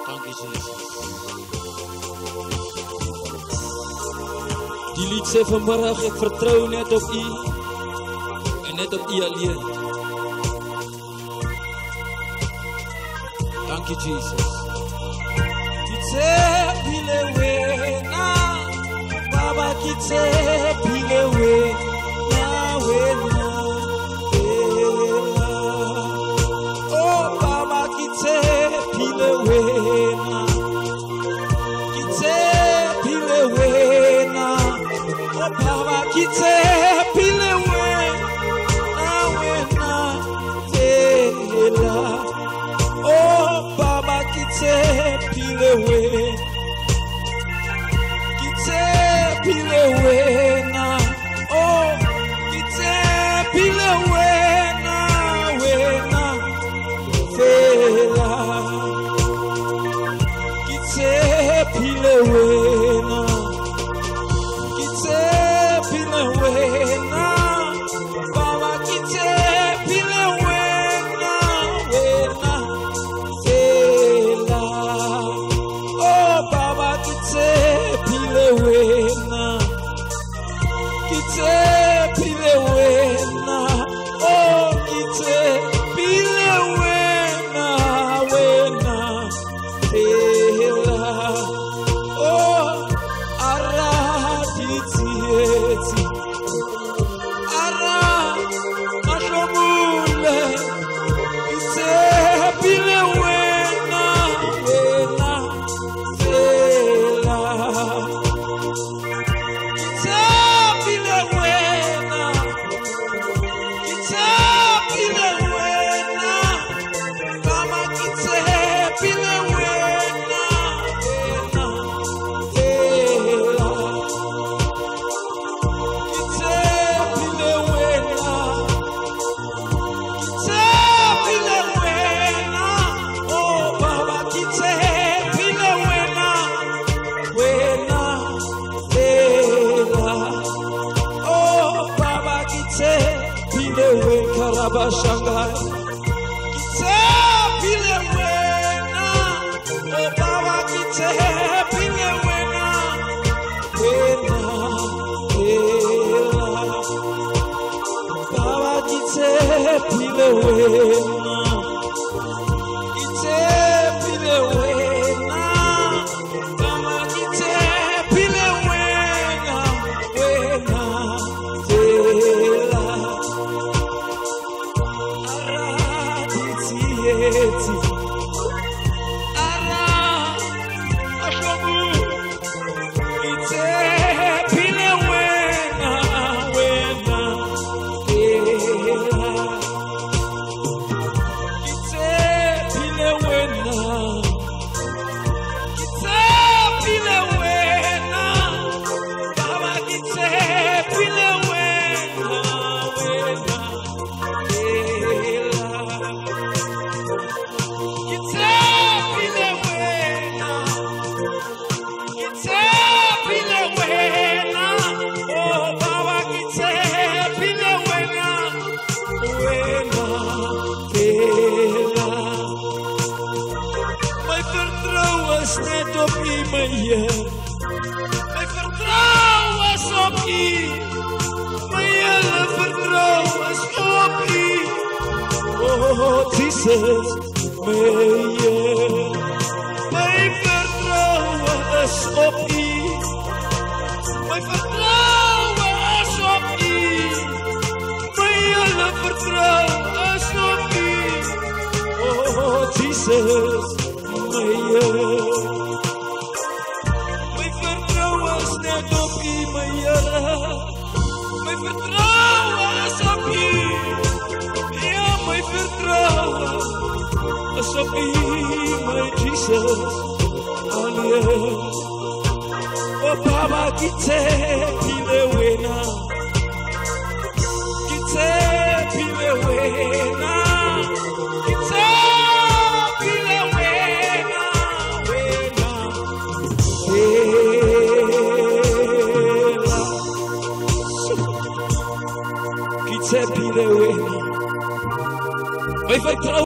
Dankie Jesus. Die lied sê vanmiddag, ek vertrou net op U en net op U alleen. Dankie Jesus. Kitse pile wena, Baba kitse pile wena, wena. Oh Baba kitse pile wena, kitse pile wena. Oh Baba kitse pile wena, wena. Oh Baba kitse pile wena, kitse pile wena. Oh kitse pile wena, wena. Fela kitse pile wena, kitse pile wena. Baba kitse pile wena, wena. Fela oh Baba kitse pile wena, kitse pile wena. Oh kitse pile wena, wena. Fela oh araditieti ara mashomule kitse pile wena, wena. Fela kitse pile wena, kitse pile wena. Mama kitse pile wena, wena. Fela kitse pile wena, kitse pile wena. Oh Baba kitse pile wena, wena. Fela oh Baba kitse pile wena, Karabashangai kitse pile wena. Oh Baba kitse pile wena, wena. Fela Baba kitse pile wena, kitse pile wena. Baba kitse pile wena, wena. Fela araditieti ara ashobu kitse pile wena, wena. Fela kitse pile wena, kitse pile wena. Baba kitse pile wena, wena. Fela kitse pile wena, kitse pile wena. Oh Baba kitse pile wena, wena. Fela my vertrouwen is net op U, my Heer. My vertrouwen is op U, my hele vertrouwen is op U. Oh Jesus, my Heer. My vertrouwen is op U, my vertrouwen is op U. My hele vertrouwen is op U. Oh Jesus, my Heer. My vertrouwen is net op U, my Heer. My vertrouwen is op U. Ja, my vertrouwen is op U, my Jesus. Alleen. Oh Baba kitse pile wena, kitse pile wena. Kitse pile wena, wena. Fela kitse pile wena. My vertrouwen